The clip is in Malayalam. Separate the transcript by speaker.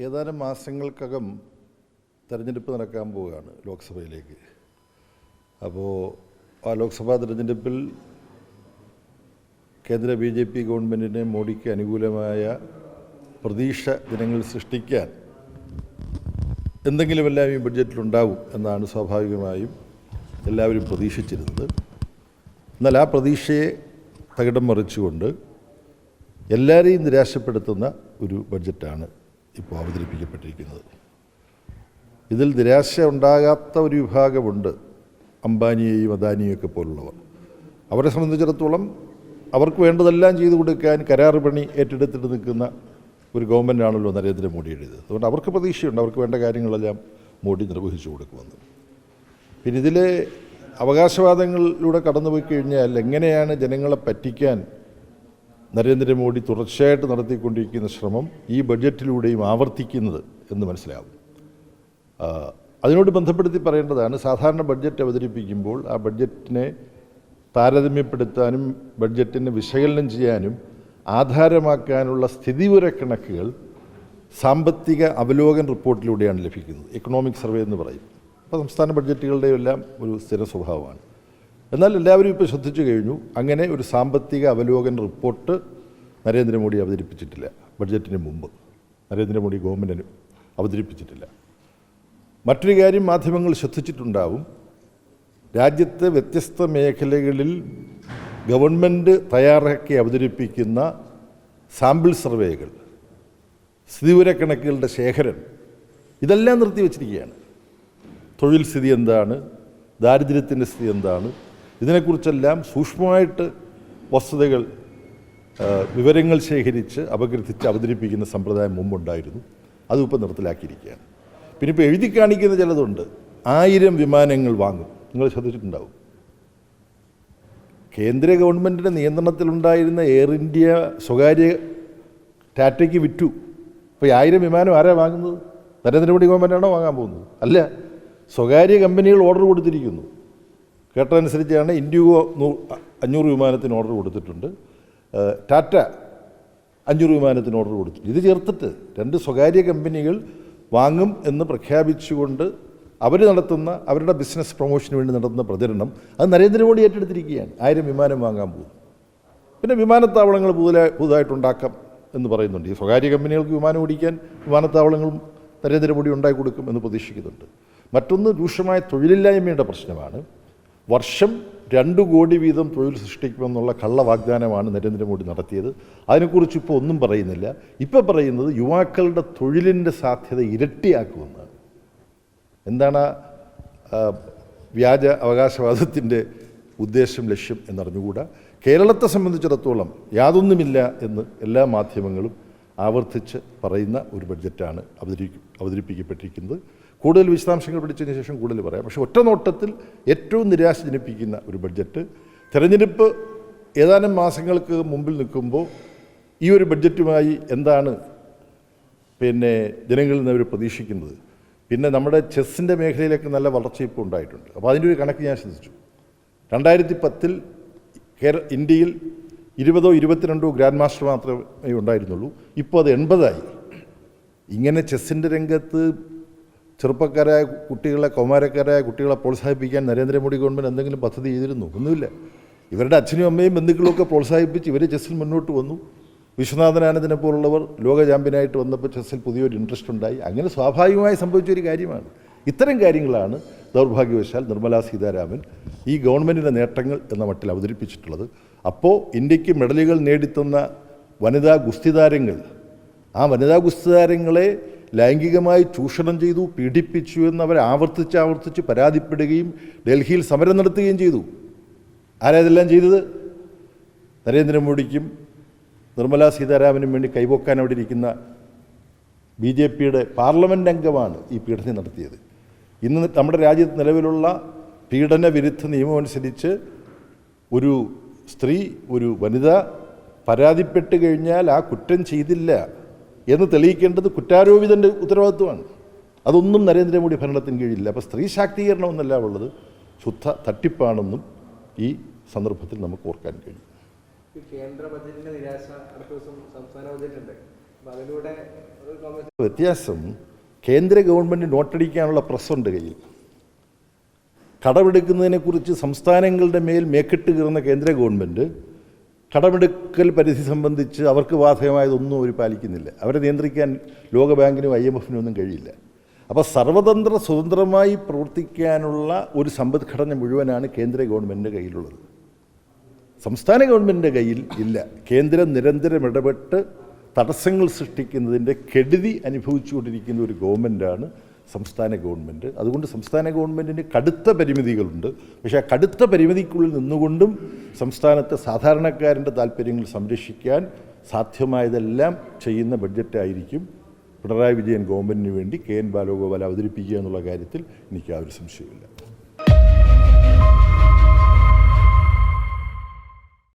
Speaker 1: ഏതാനും മാസങ്ങൾക്കകം തെരഞ്ഞെടുപ്പ് നടക്കാൻ പോവുകയാണ് ലോക്സഭയിലേക്ക്. അപ്പോൾ ആ ലോക്സഭാ തെരഞ്ഞെടുപ്പിൽ കേന്ദ്ര BJP ഗവൺമെൻറ്റിനെ മോഡിക്ക് അനുകൂലമായ പ്രതീക്ഷ ജനങ്ങൾ സൃഷ്ടിക്കാൻ എന്തെങ്കിലുമെല്ലാം ഈ ബഡ്ജറ്റിലുണ്ടാവും എന്നാണ് സ്വാഭാവികമായും എല്ലാവരും പ്രതീക്ഷിച്ചിരുന്നത്. എന്നാൽ ആ പ്രതീക്ഷയെ തകിടം മറിച്ചുകൊണ്ട് എല്ലാവരെയും നിരാശപ്പെടുത്തുന്ന ഒരു ബഡ്ജറ്റാണ് ഇപ്പോൾ അവതരിപ്പിക്കപ്പെട്ടിരിക്കുന്നത്. ഇതിൽ നിരാശ ഉണ്ടാകാത്ത ഒരു വിഭാഗമുണ്ട്, അംബാനിയെയും അദാനിയെയും ഒക്കെ പോലുള്ളവർ. അവരെ സംബന്ധിച്ചിടത്തോളം അവർക്ക് വേണ്ടതെല്ലാം ചെയ്തു കൊടുക്കാൻ കരാർ പണി ഏറ്റെടുത്തിട്ട് നിൽക്കുന്ന ഒരു ഗവൺമെൻറ്റാണല്ലോ നരേന്ദ്രമോദിയുടേത്. അതുകൊണ്ട് അവർക്ക് പ്രതീക്ഷയുണ്ട്, അവർക്ക് വേണ്ട കാര്യങ്ങളെല്ലാം മോഡി നിർവഹിച്ചു കൊടുക്കുമെന്ന്. പിന്നെ ഇതിലെ അവകാശവാദങ്ങളിലൂടെ കടന്നുപോയി കഴിഞ്ഞാൽ എങ്ങനെയാണ് ജനങ്ങളെ പറ്റിക്കാൻ നരേന്ദ്രമോദി തുടർച്ചയായിട്ട് നടത്തിക്കൊണ്ടിരിക്കുന്ന ശ്രമം ഈ ബഡ്ജറ്റിലൂടെയും ആവർത്തിക്കുന്നത് എന്ന് മനസ്സിലാവും. അതിനോട് ബന്ധപ്പെടുത്തി പറയേണ്ടതാണ്, സാധാരണ ബഡ്ജറ്റ് അവതരിപ്പിക്കുമ്പോൾ ആ ബഡ്ജറ്റിനെ താരതമ്യപ്പെടുത്താനും ബഡ്ജറ്റിനെ വിശകലനം ചെയ്യാനും ആധാരമാക്കാനുള്ള സ്ഥിതിവിവരക്കണക്കുകൾ സാമ്പത്തിക അവലോകന റിപ്പോർട്ടിലൂടെയാണ് ലഭിക്കുന്നത്. എക്കണോമിക് സർവേ എന്ന് പറയും. അപ്പോൾ സംസ്ഥാന ബഡ്ജറ്റുകളുടെയും എല്ലാം ഒരു സ്ഥിര സ്വഭാവമാണ്. എന്നാൽ എല്ലാവരും ഇപ്പോൾ ശ്രദ്ധിച്ചു കഴിഞ്ഞു, അങ്ങനെ ഒരു സാമ്പത്തിക അവലോകന റിപ്പോർട്ട് നരേന്ദ്രമോദി അവതരിപ്പിച്ചിട്ടില്ല. ബഡ്ജറ്റിന് മുമ്പ് നരേന്ദ്രമോദി ഗവൺമെൻറ്റിന് അവതരിപ്പിച്ചിട്ടില്ല. മറ്റൊരു കാര്യം മാധ്യമങ്ങൾ ശ്രദ്ധിച്ചിട്ടുണ്ടാവും, രാജ്യത്തെ വ്യത്യസ്ത മേഖലകളിൽ ഗവൺമെൻറ് തയ്യാറാക്കി അവതരിപ്പിക്കുന്ന സാമ്പിൾ സർവേകൾ, സ്ഥിതിവിവരക്കണക്കുകളുടെ ശേഖരം, ഇതെല്ലാം നിർത്തിവെച്ചിരിക്കുകയാണ്. തൊഴിൽ സ്ഥിതി എന്താണ്, ദാരിദ്ര്യത്തിൻ്റെ സ്ഥിതി എന്താണ്, ഇതിനെക്കുറിച്ചെല്ലാം സൂക്ഷ്മമായിട്ട് വസ്തുതകൾ, വിവരങ്ങൾ ശേഖരിച്ച് അപഗ്രഥിച്ച് അവതരിപ്പിക്കുന്ന സമ്പ്രദായം മുമ്പുണ്ടായിരുന്നു. അതും ഇപ്പോൾ നിർത്തലാക്കിയിരിക്കുകയാണ്. പിന്നെ ഇപ്പോൾ എഴുതി കാണിക്കുന്ന ചിലതുണ്ട്, 1000 വിമാനങ്ങൾ വാങ്ങും. നിങ്ങൾ ശ്രദ്ധിച്ചിട്ടുണ്ടാവും, കേന്ദ്ര ഗവൺമെൻറ്റിൻ്റെ നിയന്ത്രണത്തിലുണ്ടായിരുന്ന എയർ ഇന്ത്യ സ്വകാര്യ ടാറ്റയ്ക്ക് വിറ്റു. ഇപ്പോൾ 1000 വിമാനം ആരാ വാങ്ങുന്നത്? നരേന്ദ്രമോദി ഗവൺമെൻറ്റാണോ വാങ്ങാൻ പോകുന്നത്? അല്ല, സ്വകാര്യ കമ്പനികൾ ഓർഡർ കൊടുത്തിരിക്കുന്നു. കേട്ടതനുസരിച്ചാണ് ഇൻഡിഗോ 500 വിമാനത്തിന് ഓർഡർ കൊടുത്തിട്ടുണ്ട്, ടാറ്റ 500 വിമാനത്തിന് ഓർഡർ കൊടുത്തിട്ടുണ്ട്. ഇത് ചേർത്തിട്ട് 2 സ്വകാര്യ കമ്പനികൾ വാങ്ങും എന്ന് പ്രഖ്യാപിച്ചുകൊണ്ട് അവർ നടത്തുന്ന അവരുടെ ബിസിനസ് പ്രൊമോഷന് വേണ്ടി നടത്തുന്ന പ്രചരണം അത് നരേന്ദ്രമോദി ഏറ്റെടുത്തിരിക്കുകയാണ്. 1000 വിമാനം വാങ്ങാൻ പോകും. പിന്നെ വിമാനത്താവളങ്ങൾ പുതുതായിട്ടുണ്ടാക്കാം എന്ന് പറയുന്നുണ്ട്. ഈ സ്വകാര്യ കമ്പനികൾക്ക് വിമാനം ഓടിക്കാൻ വിമാനത്താവളങ്ങളും നരേന്ദ്രമോദി ഉണ്ടാക്കി കൊടുക്കും എന്ന് പ്രതീക്ഷിക്കുന്നുണ്ട്. മറ്റൊന്ന് രൂക്ഷമായ തൊഴിലില്ലായ്മയുടെ പ്രശ്നമാണ്. വർഷം 2 കോടി വീതം തൊഴിൽ സൃഷ്ടിക്കുമെന്നുള്ള കള്ള വാഗ്ദാനമാണ് നരേന്ദ്രമോദി നടത്തിയത്. അതിനെക്കുറിച്ച് ഇപ്പോൾ ഒന്നും പറയുന്നില്ല. ഇപ്പോൾ പറയുന്നത് യുവാക്കളുടെ തൊഴിലിൻ്റെ സാധ്യത ഇരട്ടിയാക്കുമെന്നാണ്. എന്താണ് വ്യാജ അവകാശവാദത്തിൻ്റെ ഉദ്ദേശം, ലക്ഷ്യം എന്നറിഞ്ഞുകൂടാ. കേരളത്തെ സംബന്ധിച്ചിടത്തോളം യാതൊന്നുമില്ല എന്ന് എല്ലാ മാധ്യമങ്ങളും ആവർത്തിച്ച് പറയുന്ന ഒരു ബഡ്ജറ്റാണ് അവതരിപ്പിക്കപ്പെട്ടിരിക്കുന്നത്. കൂടുതൽ വിശദാംശങ്ങൾ പഠിച്ചതിന് ശേഷം കൂടുതൽ പറയാം. പക്ഷേ ഒറ്റ നോട്ടത്തിൽ ഏറ്റവും നിരാശ ജനിപ്പിക്കുന്ന ഒരു ബഡ്ജറ്റ്. തെരഞ്ഞെടുപ്പ് ഏതാനും മാസങ്ങൾക്ക് മുമ്പിൽ നിൽക്കുമ്പോൾ ഈ ഒരു ബഡ്ജറ്റുമായി എന്താണ് ജനങ്ങളിൽ നിന്ന് അവർ പ്രതീക്ഷിക്കുന്നത്? പിന്നെ നമ്മുടെ ചെസ്സിൻ്റെ മേഖലയിലൊക്കെ നല്ല വളർച്ച ഇപ്പോൾ ഉണ്ടായിട്ടുണ്ട്. അപ്പോൾ അതിൻ്റെ ഒരു കണക്ക് ഞാൻ ശ്രദ്ധിച്ചു. 2010 ഇന്ത്യയിൽ 20ഓ 22ഓ ഗ്രാൻഡ് മാസ്റ്റർ മാത്രമേ ഉണ്ടായിരുന്നുള്ളൂ. ഇപ്പോൾ അത് 80ആയി. ഇങ്ങനെ ചെസ്സിൻ്റെ രംഗത്ത് ചെറുപ്പക്കാരായ കുട്ടികളെ, കൗമാരക്കാരായ കുട്ടികളെ പ്രോത്സാഹിപ്പിക്കാൻ നരേന്ദ്രമോദി ഗവൺമെൻറ് എന്തെങ്കിലും പദ്ധതി ചെയ്തിരുന്നു? ഒന്നുമില്ല. ഇവരുടെ അച്ഛനും അമ്മയും ബന്ധുക്കളുമൊക്കെ പ്രോത്സാഹിപ്പിച്ച് ഇവർ ചെസ്സിൽ മുന്നോട്ട് വന്നു. വിശ്വനാഥൻ ആനന്ദിനെ പോലുള്ളവർ ലോക ചാമ്പ്യനായിട്ട് വന്നപ്പോൾ ചെസ്സിൽ പുതിയൊരു ഇൻട്രസ്റ്റ് ഉണ്ടായി. അങ്ങനെ സ്വാഭാവികമായി സംഭവിച്ചൊരു കാര്യമാണ്. ഇത്തരം കാര്യങ്ങളാണ് ദൗർഭാഗ്യവശാൽ നിർമ്മലാ സീതാരാമൻ ഈ ഗവൺമെൻറ്റിൻ്റെ നേട്ടങ്ങൾ എന്ന മട്ടിൽ അവതരിപ്പിച്ചിട്ടുള്ളത്. അപ്പോൾ ഇന്ത്യക്ക് മെഡലുകൾ നേടിത്തന്ന വനിതാ ഗുസ്തിതാരങ്ങൾ, ആ വനിതാ ഗുസ്തിതാരങ്ങളെ ലൈംഗികമായി ചൂഷണം ചെയ്തു, പീഡിപ്പിച്ചു എന്നവർ ആവർത്തിച്ച് പരാതിപ്പെടുകയും ഡൽഹിയിൽ സമരം നടത്തുകയും ചെയ്തു. ആരാ ഇതെല്ലാം ചെയ്തത്? നരേന്ദ്രമോദിക്കും നിർമ്മലാ സീതാരാമനും വേണ്ടി കൈവക്കാൻ അവിടെ ഇരിക്കുന്ന BJPയുടെ പാർലമെൻറ്റ് അംഗമാണ് ഈ പീഡനം നടത്തിയത്. ഇന്ന് നമ്മുടെ രാജ്യത്ത് നിലവിലുള്ള പീഡന വിരുദ്ധ നിയമമനുസരിച്ച് ഒരു സ്ത്രീ, ഒരു വനിത പരാതിപ്പെട്ട് കഴിഞ്ഞാൽ ആ കുറ്റം ചെയ്തില്ല എന്ന് തെളിയിക്കേണ്ടത് കുറ്റാരോപിതൻ്റെ ഉത്തരവാദിത്വമാണ്. അതൊന്നും നരേന്ദ്രമോദി ഭരണത്തിന് കീഴില്ല. അപ്പോൾ സ്ത്രീ ശാക്തീകരണം എന്നല്ല ഉള്ളത്, ശുദ്ധ തട്ടിപ്പാണെന്നും ഈ സന്ദർഭത്തിൽ നമുക്ക് ഓർക്കാൻ കഴിയും.
Speaker 2: കേന്ദ്ര ബജറ്റിന്റെ നിരാശ അടുത്ത ദിവസം സംസ്ഥാന ബജറ്റുണ്ട്.
Speaker 1: വ്യത്യാസം, കേന്ദ്ര ഗവൺമെൻറ് നോട്ടടിക്കാനുള്ള പ്രസ്സുണ്ട് കയ്യിൽ. കടമെടുക്കുന്നതിനെക്കുറിച്ച് സംസ്ഥാനങ്ങളുടെ മേൽ മേക്കിട്ട് കീറുന്ന കേന്ദ്ര ഗവൺമെൻറ് കടമെടുക്കൽ പരിധി സംബന്ധിച്ച് അവർക്ക് ബാധകമായതൊന്നും അവർ പാലിക്കുന്നില്ല. അവരെ നിയന്ത്രിക്കാൻ ലോകബാങ്കിനും IMFനും ഒന്നും കഴിയില്ല. അപ്പോൾ സർവതന്ത്ര സ്വതന്ത്രമായി പ്രവർത്തിക്കാനുള്ള ഒരു സമ്പദ്ഘടന മുഴുവനാണ് കേന്ദ്ര ഗവൺമെൻറ്റിൻ്റെ കയ്യിലുള്ളത്. സംസ്ഥാന ഗവൺമെൻറ്റിൻ്റെ കയ്യിൽ ഇല്ല. കേന്ദ്രം നിരന്തരം ഇടപെട്ട് തടസ്സങ്ങൾ സൃഷ്ടിക്കുന്നതിൻ്റെ കെടുതി അനുഭവിച്ചുകൊണ്ടിരിക്കുന്ന ഒരു ഗവൺമെൻറ്റാണ് സംസ്ഥാന ഗവൺമെൻറ്. അതുകൊണ്ട് സംസ്ഥാന ഗവൺമെൻറ്റിന് കടുത്ത പരിമിതികളുണ്ട്. പക്ഷേ ആ കടുത്ത പരിമിതിക്കുള്ളിൽ നിന്നുകൊണ്ടും സംസ്ഥാനത്തെ സാധാരണക്കാരൻ്റെ താല്പര്യങ്ങൾ സംരക്ഷിക്കാൻ സാധ്യമായതെല്ലാം ചെയ്യുന്ന ബഡ്ജറ്റായിരിക്കും പിണറായി വിജയൻ ഗവൺമെൻറ്റിന് വേണ്ടി KN ബാലഗോപാൽ അവതരിപ്പിക്കുക എന്നുള്ള കാര്യത്തിൽ എനിക്ക് ആ ഒരു സംശയമില്ല.